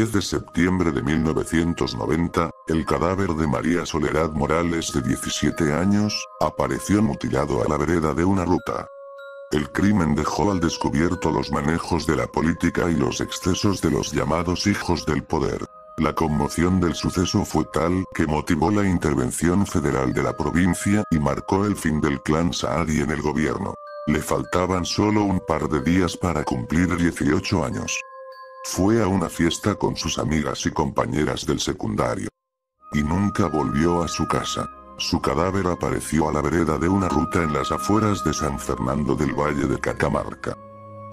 10 de septiembre de 1990, el cadáver de María Soledad Morales, de 17 años, apareció mutilado a la vereda de una ruta. El crimen dejó al descubierto los manejos de la política y los excesos de los llamados hijos del poder. La conmoción del suceso fue tal que motivó la intervención federal de la provincia y marcó el fin del clan Saadi en el gobierno. Le faltaban solo un par de días para cumplir 18 años. Fue a una fiesta con sus amigas y compañeras del secundario. Y nunca volvió a su casa. Su cadáver apareció a la vereda de una ruta en las afueras de San Fernando del Valle de Catamarca.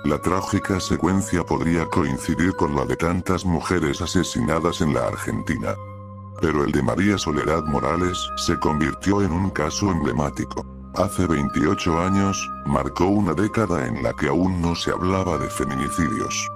La trágica secuencia podría coincidir con la de tantas mujeres asesinadas en la Argentina. Pero el de María Soledad Morales se convirtió en un caso emblemático. Hace 28 años, marcó una década en la que aún no se hablaba de feminicidios.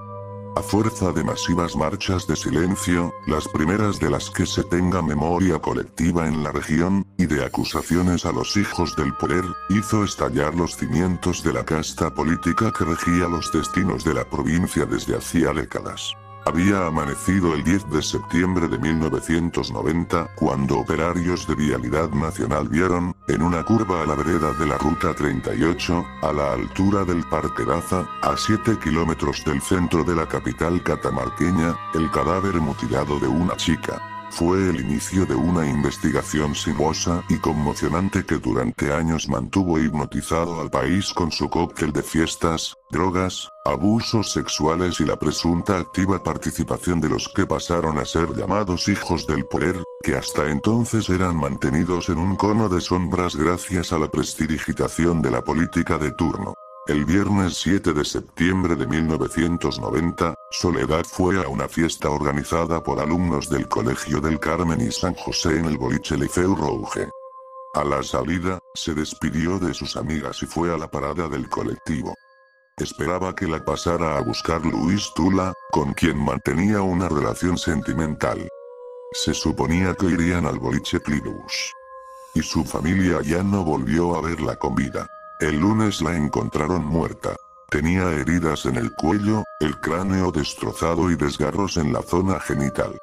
A fuerza de masivas marchas de silencio, las primeras de las que se tenga memoria colectiva en la región, y de acusaciones a los hijos del poder, hizo estallar los cimientos de la casta política que regía los destinos de la provincia desde hacía décadas. Había amanecido el 10 de septiembre de 1990, cuando operarios de Vialidad Nacional vieron, en una curva a la vereda de la Ruta 38, a la altura del Parque Daza, a 7 kilómetros del centro de la capital catamarqueña, el cadáver mutilado de una chica. Fue el inicio de una investigación sinuosa y conmocionante que durante años mantuvo hipnotizado al país con su cóctel de fiestas, drogas, abusos sexuales y la presunta activa participación de los que pasaron a ser llamados hijos del poder, que hasta entonces eran mantenidos en un cono de sombras gracias a la prestidigitación de la política de turno. El viernes 7 de septiembre de 1990, Soledad fue a una fiesta organizada por alumnos del Colegio del Carmen y San José en el boliche Liceu Rouge. A la salida, se despidió de sus amigas y fue a la parada del colectivo. Esperaba que la pasara a buscar Luis Tula, con quien mantenía una relación sentimental. Se suponía que irían al boliche Plibus. Y su familia ya no volvió a verla con vida. El lunes la encontraron muerta. Tenía heridas en el cuello, el cráneo destrozado y desgarros en la zona genital.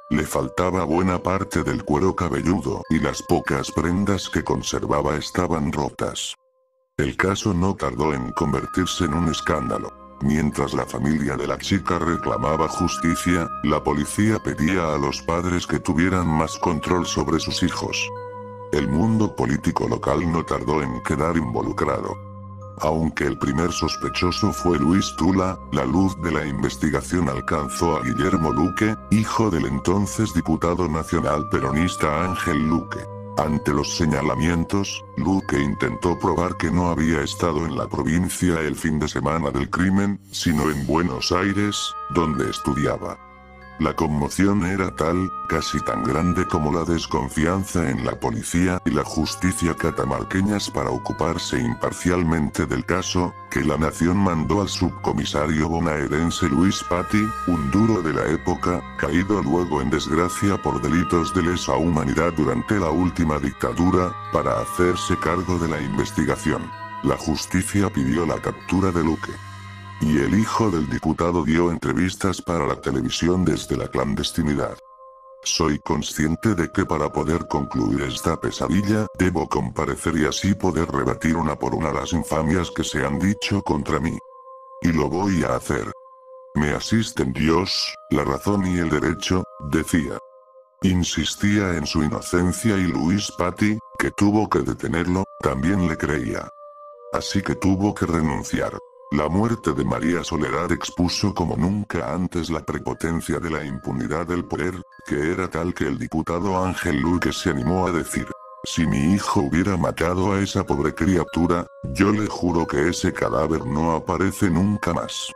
Le faltaba buena parte del cuero cabelludo y las pocas prendas que conservaba estaban rotas. El caso no tardó en convertirse en un escándalo. Mientras la familia de la chica reclamaba justicia, la policía pedía a los padres que tuvieran más control sobre sus hijos. El mundo político local no tardó en quedar involucrado. Aunque el primer sospechoso fue Luis Tula, la luz de la investigación alcanzó a Guillermo Luque, hijo del entonces diputado nacional peronista Ángel Luque. Ante los señalamientos, Luque intentó probar que no había estado en la provincia el fin de semana del crimen, sino en Buenos Aires, donde estudiaba. La conmoción era tal, casi tan grande como la desconfianza en la policía y la justicia catamarqueñas para ocuparse imparcialmente del caso, que la nación mandó al subcomisario bonaerense Luis Patti, un duro de la época, caído luego en desgracia por delitos de lesa humanidad durante la última dictadura, para hacerse cargo de la investigación. La justicia pidió la captura de Luque. Y el hijo del diputado dio entrevistas para la televisión desde la clandestinidad. Soy consciente de que para poder concluir esta pesadilla, debo comparecer y así poder rebatir una por una las infamias que se han dicho contra mí. Y lo voy a hacer. Me asisten Dios, la razón y el derecho, decía. Insistía en su inocencia y Luis Patti, que tuvo que detenerlo, también le creía. Así que tuvo que renunciar. La muerte de María Soledad expuso como nunca antes la prepotencia de la impunidad del poder, que era tal que el diputado Ángel Luque se animó a decir: si mi hijo hubiera matado a esa pobre criatura, yo le juro que ese cadáver no aparece nunca más.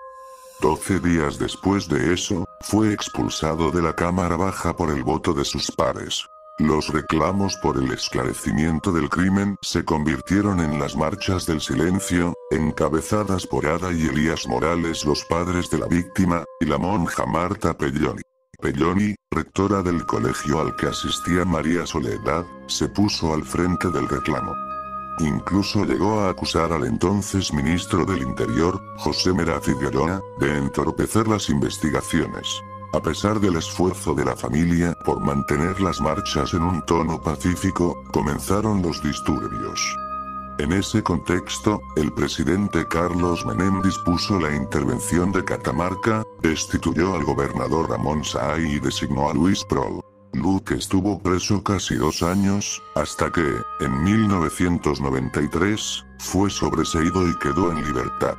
12 días después de eso, fue expulsado de la Cámara Baja por el voto de sus pares. Los reclamos por el esclarecimiento del crimen se convirtieron en las marchas del silencio, encabezadas por Ada y Elías Morales, los padres de la víctima, y la monja Marta Pelloni. Pelloni, rectora del colegio al que asistía María Soledad, se puso al frente del reclamo. Incluso llegó a acusar al entonces ministro del Interior, José Mera Figueroa, de entorpecer las investigaciones. A pesar del esfuerzo de la familia por mantener las marchas en un tono pacífico, comenzaron los disturbios. En ese contexto, el presidente Carlos Menem dispuso la intervención de Catamarca, destituyó al gobernador Ramón Saay y designó a Luis Prol. Luque estuvo preso casi 2 años, hasta que, en 1993, fue sobreseído y quedó en libertad.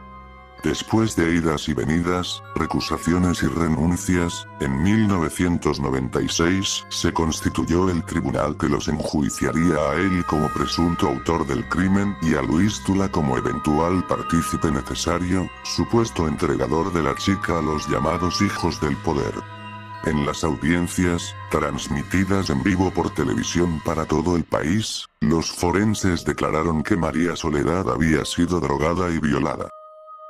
Después de idas y venidas, recusaciones y renuncias, en 1996 se constituyó el tribunal que los enjuiciaría a él como presunto autor del crimen y a Luis Tula como eventual partícipe necesario, supuesto entregador de la chica a los llamados hijos del poder. En las audiencias, transmitidas en vivo por televisión para todo el país, los forenses declararon que María Soledad había sido drogada y violada.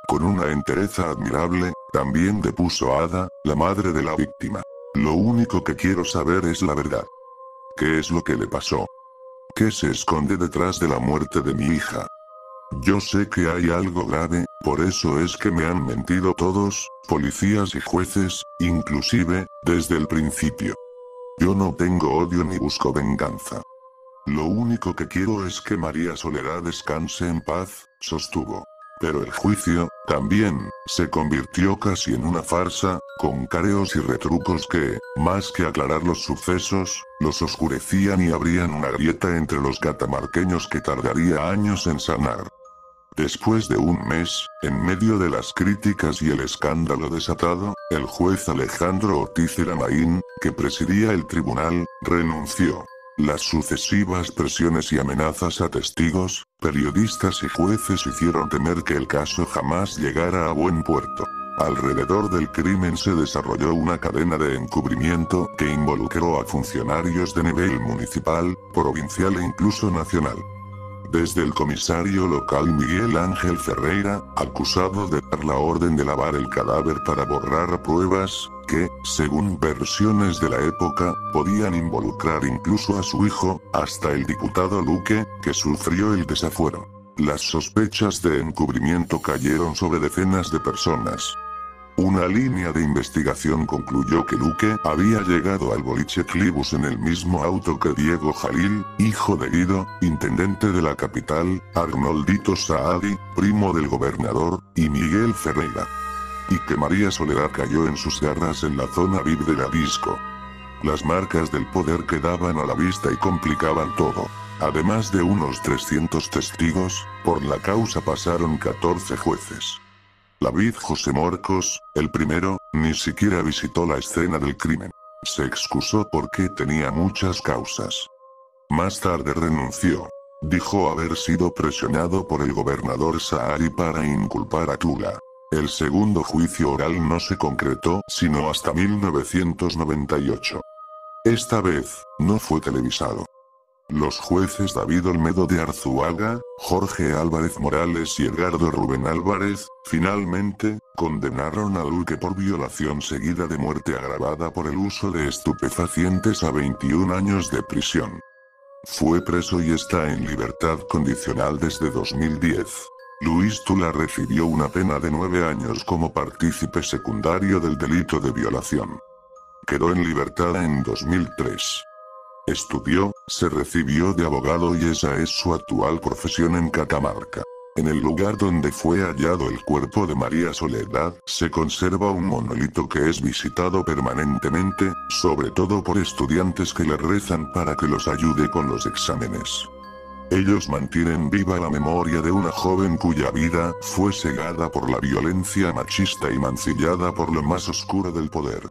Con una entereza admirable, también depuso Ada, la madre de la víctima. Lo único que quiero saber es la verdad. ¿Qué es lo que le pasó? ¿Qué se esconde detrás de la muerte de mi hija? Yo sé que hay algo grave, por eso es que me han mentido todos, policías y jueces, inclusive, desde el principio. Yo no tengo odio ni busco venganza. Lo único que quiero es que María Soledad descanse en paz, sostuvo. Pero el juicio, también, se convirtió casi en una farsa, con careos y retrucos que, más que aclarar los sucesos, los oscurecían y abrían una grieta entre los catamarqueños que tardaría años en sanar. Después de un mes, en medio de las críticas y el escándalo desatado, el juez Alejandro Ortiz Iramaín, que presidía el tribunal, renunció. Las sucesivas presiones y amenazas a testigos, periodistas y jueces hicieron temer que el caso jamás llegara a buen puerto. Alrededor del crimen se desarrolló una cadena de encubrimiento que involucró a funcionarios de nivel municipal, provincial e incluso nacional. Desde el comisario local Miguel Ángel Ferreira, acusado de dar la orden de lavar el cadáver para borrar pruebas, que, según versiones de la época, podían involucrar incluso a su hijo, hasta el diputado Luque, que sufrió el desafuero. Las sospechas de encubrimiento cayeron sobre decenas de personas. Una línea de investigación concluyó que Luque había llegado al boliche Clibus en el mismo auto que Diego Jalil, hijo de Guido, intendente de la capital, Arnoldito Saadi, primo del gobernador, y Miguel Ferreira. Y que María Soledad cayó en sus garras en la zona VIP de la disco. Las marcas del poder quedaban a la vista y complicaban todo. Además de unos 300 testigos, por la causa pasaron 14 jueces. David José Morcos, el primero, ni siquiera visitó la escena del crimen. Se excusó porque tenía muchas causas. Más tarde renunció. Dijo haber sido presionado por el gobernador Saari para inculpar a Tula. El segundo juicio oral no se concretó sino hasta 1998. Esta vez, no fue televisado. Los jueces David Olmedo de Arzuaga, Jorge Álvarez Morales y Edgardo Rubén Álvarez, finalmente, condenaron a Luque por violación seguida de muerte agravada por el uso de estupefacientes a 21 años de prisión. Fue preso y está en libertad condicional desde 2010. Luis Tula recibió una pena de 9 años como partícipe secundario del delito de violación. Quedó en libertad en 2003. Estudió, se recibió de abogado y esa es su actual profesión en Catamarca. En el lugar donde fue hallado el cuerpo de María Soledad, se conserva un monolito que es visitado permanentemente, sobre todo por estudiantes que le rezan para que los ayude con los exámenes. Ellos mantienen viva la memoria de una joven cuya vida fue cegada por la violencia machista y mancillada por lo más oscuro del poder.